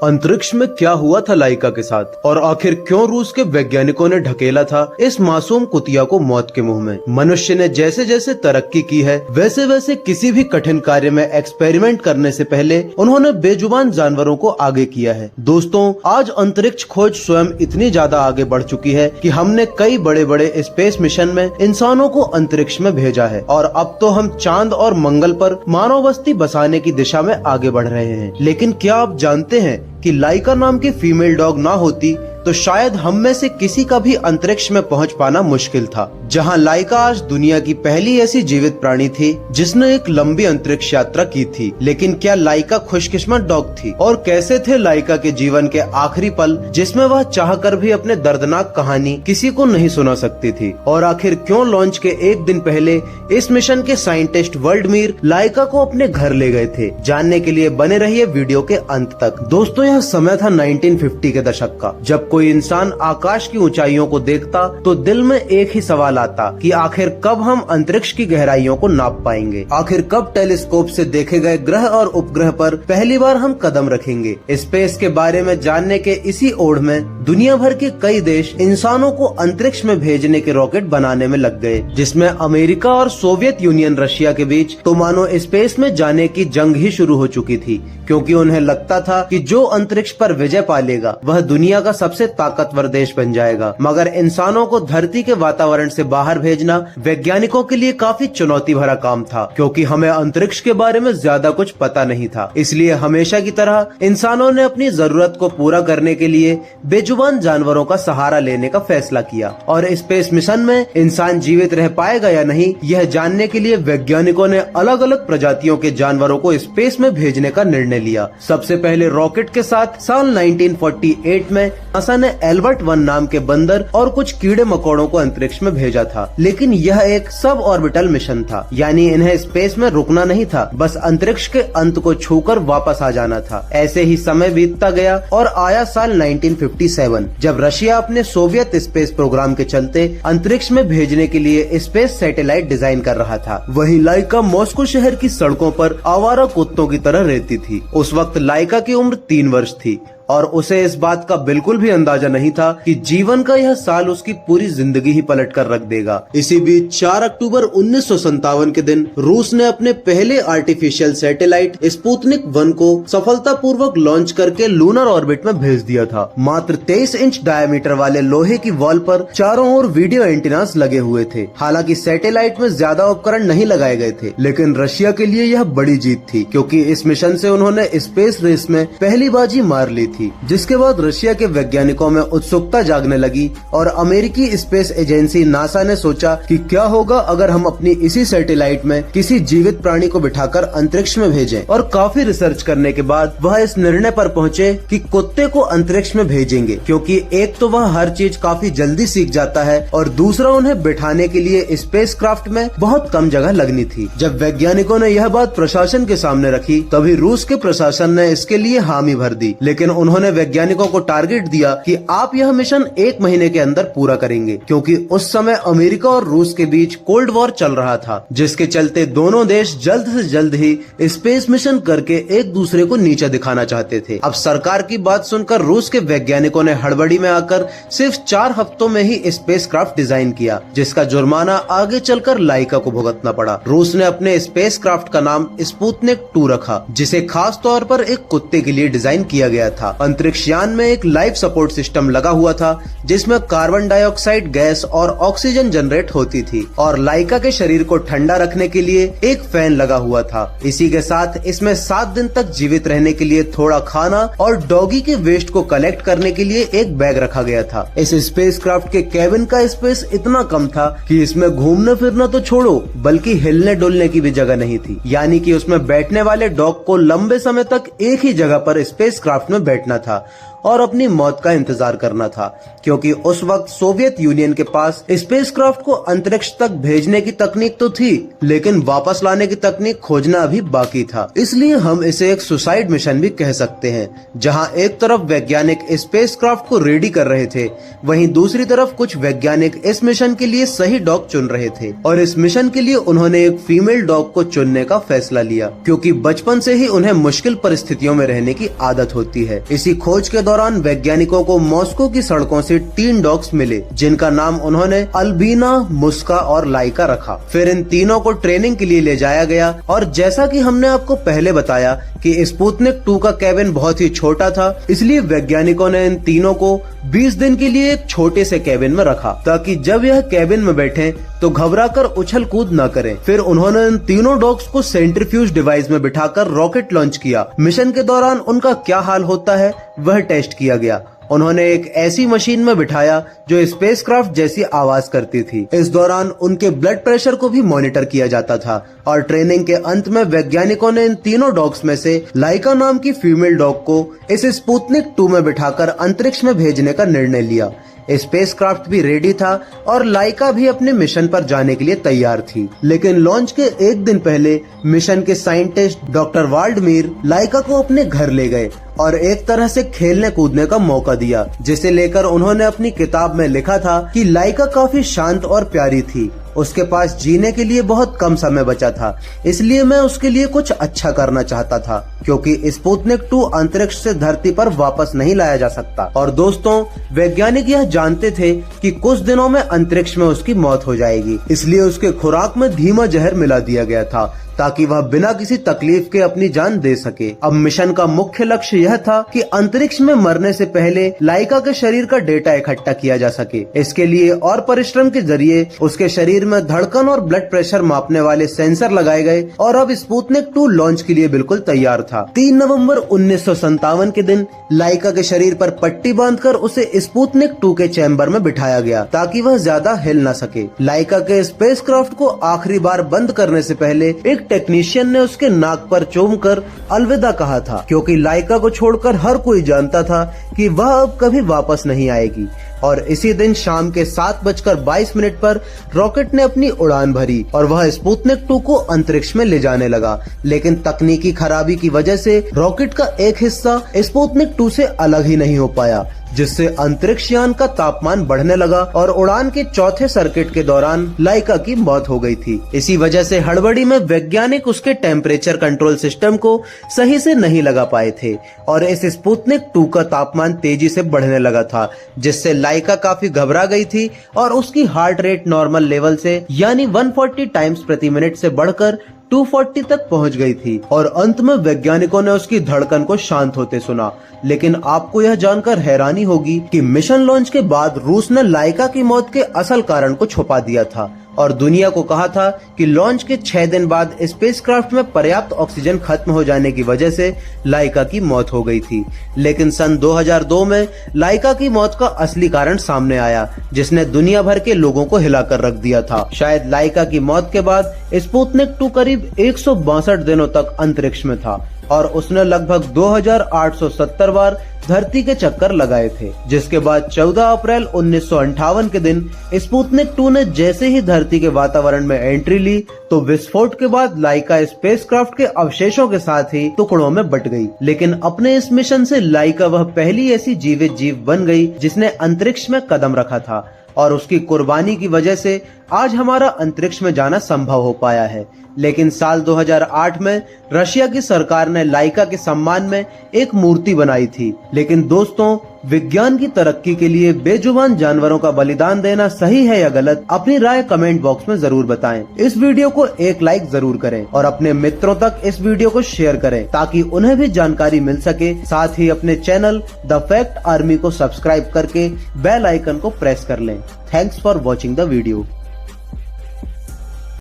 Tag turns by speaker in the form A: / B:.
A: अंतरिक्ष में क्या हुआ था लाइका के साथ और आखिर क्यों रूस के वैज्ञानिकों ने ढकेला था इस मासूम कुतिया को मौत के मुंह में। मनुष्य ने जैसे जैसे तरक्की की है वैसे वैसे किसी भी कठिन कार्य में एक्सपेरिमेंट करने से पहले उन्होंने बेजुबान जानवरों को आगे किया है। दोस्तों, आज अंतरिक्ष खोज स्वयं इतनी ज्यादा आगे बढ़ चुकी है कि हमने कई बड़े बड़े स्पेस मिशन में इंसानों को अंतरिक्ष में भेजा है और अब तो हम चांद और मंगल पर मानव बस्ती बसाने की दिशा में आगे बढ़ रहे हैं। लेकिन क्या आप जानते हैं कि लाइका नाम की फीमेल डॉग ना होती तो शायद हम में से किसी का भी अंतरिक्ष में पहुंच पाना मुश्किल था। जहां लाइका आज दुनिया की पहली ऐसी जीवित प्राणी थी जिसने एक लंबी अंतरिक्ष यात्रा की थी। लेकिन क्या लाइका खुशकिस्मत डॉग थी? और कैसे थे लाइका के जीवन के आखिरी पल जिसमें वह चाहकर भी अपने दर्दनाक कहानी किसी को नहीं सुना सकती थी? और आखिर क्यों लॉन्च के एक दिन पहले इस मिशन के साइंटिस्ट वर्ल्डमीर लाइका को अपने घर ले गए थे? जानने के लिए बने रहिए वीडियो के अंत तक। दोस्तों, यह समय था 1950 के दशक का, जब कोई इंसान आकाश की ऊंचाइयों को देखता तो दिल में एक ही सवाल आता कि आखिर कब हम अंतरिक्ष की गहराइयों को नाप पाएंगे? आखिर कब टेलीस्कोप से देखे गए ग्रह और उपग्रह पर पहली बार हम कदम रखेंगे? स्पेस के बारे में जानने के इसी ओढ़ में दुनिया भर के कई देश इंसानों को अंतरिक्ष में भेजने के रॉकेट बनाने में लग गए, जिसमें अमेरिका और सोवियत यूनियन रशिया के बीच तो मानो स्पेस में जाने की जंग ही शुरू हो चुकी थी, क्योंकि उन्हें लगता था कि जो अंतरिक्ष पर विजय पा लेगा वह दुनिया का सबसे ताकतवर देश बन जाएगा। मगर इंसानों को धरती के वातावरण से बाहर भेजना वैज्ञानिकों के लिए काफी चुनौती भरा काम था, क्योंकि हमें अंतरिक्ष के बारे में ज्यादा कुछ पता नहीं था। इसलिए हमेशा की तरह इंसानों ने अपनी जरूरत को पूरा करने के लिए बेजुबान जानवरों का सहारा लेने का फैसला किया। और स्पेस मिशन में इंसान जीवित रह पाएगा या नहीं, यह जानने के लिए वैज्ञानिकों ने अलग अलग प्रजातियों के जानवरों को स्पेस में भेजने का निर्णय लिया। सबसे पहले रॉकेट के साथ साल 1948 में नासा ने एल्बर्ट 1 नाम के बंदर और कुछ कीड़े मकोड़ों को अंतरिक्ष में भेजा था। लेकिन यह एक सब ऑर्बिटल मिशन था, यानी इन्हें स्पेस में रुकना नहीं था, बस अंतरिक्ष के अंत को छूकर वापस आ जाना था। ऐसे ही समय बीतता गया और आया साल 1957, जब रशिया अपने सोवियत स्पेस प्रोग्राम के चलते अंतरिक्ष में भेजने के लिए स्पेस सैटेलाइट डिजाइन कर रहा था। वहीं लाइका मॉस्को शहर की सड़कों पर आवारा कुत्तों की तरह रहती थी। उस वक्त लाइका की उम्र 3 वर्ष थी और उसे इस बात का बिल्कुल भी अंदाजा नहीं था कि जीवन का यह साल उसकी पूरी जिंदगी ही पलट कर रख देगा। इसी बीच 4 अक्टूबर 1957 के दिन रूस ने अपने पहले आर्टिफिशियल सैटेलाइट स्पुतनिक 1 को सफलतापूर्वक लॉन्च करके लूनर ऑर्बिट में भेज दिया था। मात्र 23 इंच डायमीटर वाले लोहे की वॉल पर चारों ओर वीडियो एंटीनास लगे हुए थे। हालांकि सैटेलाइट में ज्यादा उपकरण नहीं लगाए गए थे, लेकिन रशिया के लिए यह बड़ी जीत थी, क्योंकि इस मिशन से उन्होंने स्पेस रेस में पहली बाजी मार ली थी। जिसके बाद रशिया के वैज्ञानिकों में उत्सुकता जागने लगी और अमेरिकी स्पेस एजेंसी नासा ने सोचा कि क्या होगा अगर हम अपनी इसी सैटेलाइट में किसी जीवित प्राणी को बिठाकर अंतरिक्ष में भेजें। और काफी रिसर्च करने के बाद वह इस निर्णय पर पहुंचे कि कुत्ते को अंतरिक्ष में भेजेंगे, क्योंकि एक तो वह हर चीज काफी जल्दी सीख जाता है और दूसरा उन्हें बिठाने के लिए स्पेस क्राफ्ट में बहुत कम जगह लगनी थी। जब वैज्ञानिकों ने यह बात प्रशासन के सामने रखी तभी रूस के प्रशासन ने इसके लिए हामी भर दी, लेकिन उन्होंने वैज्ञानिकों को टारगेट दिया कि आप यह मिशन 1 महीने के अंदर पूरा करेंगे, क्योंकि उस समय अमेरिका और रूस के बीच कोल्ड वॉर चल रहा था, जिसके चलते दोनों देश जल्द से जल्द ही स्पेस मिशन करके एक दूसरे को नीचा दिखाना चाहते थे। अब सरकार की बात सुनकर रूस के वैज्ञानिकों ने हड़बड़ी में आकर सिर्फ 4 हफ्तों में ही स्पेस क्राफ्ट डिजाइन किया, जिसका जुर्माना आगे चलकर लाइका को भुगतना पड़ा। रूस ने अपने स्पेस क्राफ्ट का नाम स्पुतनिक 2 रखा, जिसे खास तौर पर एक कुत्ते के लिए डिजाइन किया गया था। अंतरिक्ष यान में एक लाइफ सपोर्ट सिस्टम लगा हुआ था, जिसमें कार्बन डाइऑक्साइड गैस और ऑक्सीजन जनरेट होती थी, और लाइका के शरीर को ठंडा रखने के लिए एक फैन लगा हुआ था। इसी के साथ इसमें 7 दिन तक जीवित रहने के लिए थोड़ा खाना और डॉगी के वेस्ट को कलेक्ट करने के लिए एक बैग रखा गया था। इस स्पेस क्राफ्ट के केबिन का स्पेस इतना कम था कि इसमें घूमने फिरना तो छोड़ो, बल्कि हिलने डुलने की भी जगह नहीं थी, यानी कि उसमें बैठने वाले डॉग को लंबे समय तक एक ही जगह पर स्पेस क्राफ्ट में बैठना था। और अपनी मौत का इंतजार करना था, क्योंकि उस वक्त सोवियत यूनियन के पास स्पेसक्राफ्ट को अंतरिक्ष तक भेजने की तकनीक तो थी, लेकिन वापस लाने की तकनीक खोजना अभी बाकी था। इसलिए हम इसे एक सुसाइड मिशन भी कह सकते हैं, जहां एक तरफ वैज्ञानिक स्पेसक्राफ्ट को रेडी कर रहे थे, वहीं दूसरी तरफ कुछ वैज्ञानिक इस मिशन के लिए सही डॉग चुन रहे थे। और इस मिशन के लिए उन्होंने एक फीमेल डॉग को चुनने का फैसला लिया, क्योंकि बचपन से ही उन्हें मुश्किल परिस्थितियों में रहने की आदत होती है। इसी खोज के दौरान वैज्ञानिकों को मॉस्को की सड़कों से 3 डॉग्स मिले, जिनका नाम उन्होंने अल्बीना, मुस्का और लाइका रखा। फिर इन तीनों को ट्रेनिंग के लिए ले जाया गया, और जैसा कि हमने आपको पहले बताया कि स्पुतनिक 2 का केबिन बहुत ही छोटा था, इसलिए वैज्ञानिकों ने इन तीनों को 20 दिन के लिए एक छोटे से केबिन में रखा, ताकि जब यह केबिन में बैठे तो घबराकर उछल कूद न करें। फिर उन्होंने इन तीनों डॉग्स को सेंट्रीफ्यूज डिवाइस में बिठाकर रॉकेट लॉन्च किया। मिशन के दौरान उनका क्या हाल होता है वह टेस्ट किया गया। उन्होंने एक ऐसी मशीन में बिठाया जो स्पेसक्राफ्ट जैसी आवाज करती थी। इस दौरान उनके ब्लड प्रेशर को भी मॉनिटर किया जाता था, और ट्रेनिंग के अंत में वैज्ञानिकों ने इन तीनों डॉग्स में से लाइका नाम की फीमेल डॉग को इस स्पुतनिक 2 में बिठाकर अंतरिक्ष में भेजने का निर्णय लिया। स्पेसक्राफ्ट भी रेडी था और लाइका भी अपने मिशन पर जाने के लिए तैयार थी। लेकिन लॉन्च के एक दिन पहले मिशन के साइंटिस्ट डॉक्टर वाल्डमीर लाइका को अपने घर ले गए और एक तरह से खेलने कूदने का मौका दिया, जिसे लेकर उन्होंने अपनी किताब में लिखा था कि लाइका काफी शांत और प्यारी थी। उसके पास जीने के लिए बहुत कम समय बचा था, इसलिए मैं उसके लिए कुछ अच्छा करना चाहता था, क्योंकि स्पुतनिक 2 अंतरिक्ष से धरती पर वापस नहीं लाया जा सकता। और दोस्तों, वैज्ञानिक यह जानते थे कि कुछ दिनों में अंतरिक्ष में उसकी मौत हो जाएगी, इसलिए उसके खुराक में धीमा जहर मिला दिया गया था, ताकि वह बिना किसी तकलीफ के अपनी जान दे सके। अब मिशन का मुख्य लक्ष्य यह था कि अंतरिक्ष में मरने से पहले लाइका के शरीर का डेटा इकट्ठा किया जा सके। इसके लिए और परिश्रम के जरिए उसके शरीर में धड़कन और ब्लड प्रेशर मापने वाले सेंसर लगाए गए, और अब स्पुतनिक 2 लॉन्च के लिए बिल्कुल तैयार था। 3 नवंबर 1957 के दिन लाइका के शरीर पर पट्टी बांधकर उसे स्पुतनिक 2 के चैम्बर में बिठाया गया, ताकि वह ज्यादा हिल न सके। लाइका के स्पेसक्राफ्ट को आखिरी बार बंद करने से पहले एक टेक्नीशियन ने उसके नाक पर चूमकर अलविदा कहा था, क्योंकि लाइका को छोड़कर हर कोई जानता था कि वह अब कभी वापस नहीं आएगी। और इसी दिन शाम के 7:22 पर रॉकेट ने अपनी उड़ान भरी और वह स्पुतनिक 2 को अंतरिक्ष में ले जाने लगा। लेकिन तकनीकी खराबी की वजह से रॉकेट का एक हिस्सा स्पुतनिक 2 से अलग ही नहीं हो पाया, जिससे अंतरिक्ष यान का तापमान बढ़ने लगा और उड़ान के चौथे सर्किट के दौरान लाइका की मौत हो गई थी। इसी वजह से हड़बड़ी में वैज्ञानिक उसके टेम्परेचर कंट्रोल सिस्टम को सही से नहीं लगा पाए थे, और इस स्पुतनिक 2 का तापमान तेजी से बढ़ने लगा था, जिससे लाइका काफी घबरा गई थी और उसकी हार्ट रेट नॉर्मल लेवल से यानी 140 टाइम्स प्रति मिनट से बढ़कर 240 तक पहुंच गई थी। और अंत में वैज्ञानिकों ने उसकी धड़कन को शांत होते सुना। लेकिन आपको यह जानकर हैरानी होगी कि मिशन लॉन्च के बाद रूस ने लाइका की मौत के असल कारण को छुपा दिया था और दुनिया को कहा था कि लॉन्च के 6 दिन बाद स्पेसक्राफ्ट में पर्याप्त ऑक्सीजन खत्म हो जाने की वजह से लाइका की मौत हो गई थी। लेकिन सन 2002 में लाइका की मौत का असली कारण सामने आया, जिसने दुनिया भर के लोगों को हिलाकर रख दिया था। शायद लाइका की मौत के बाद स्पुतनिक 2 करीब 162 दिनों तक अंतरिक्ष में था और उसने लगभग 2870 बार धरती के चक्कर लगाए थे, जिसके बाद 14 अप्रैल 1958 के दिन स्पुतनिक 2 ने जैसे ही धरती के वातावरण में एंट्री ली तो विस्फोट के बाद लाइका स्पेसक्राफ्ट के अवशेषों के साथ ही टुकड़ों में बट गई। लेकिन अपने इस मिशन से लाइका वह पहली ऐसी जीवित जीव बन गई जिसने अंतरिक्ष में कदम रखा था, और उसकी कुर्बानी की वजह से आज हमारा अंतरिक्ष में जाना संभव हो पाया है। लेकिन साल 2008 में रशिया की सरकार ने लाइका के सम्मान में एक मूर्ति बनाई थी। लेकिन दोस्तों, विज्ञान की तरक्की के लिए बेजुबान जानवरों का बलिदान देना सही है या गलत, अपनी राय कमेंट बॉक्स में जरूर बताएं। इस वीडियो को एक लाइक जरूर करें और अपने मित्रों तक इस वीडियो को शेयर करें ताकि उन्हें भी जानकारी मिल सके। साथ ही अपने चैनल द फैक्ट आर्मी को सब्सक्राइब करके बेल आइकन को प्रेस कर लें। Thanks for watching the video.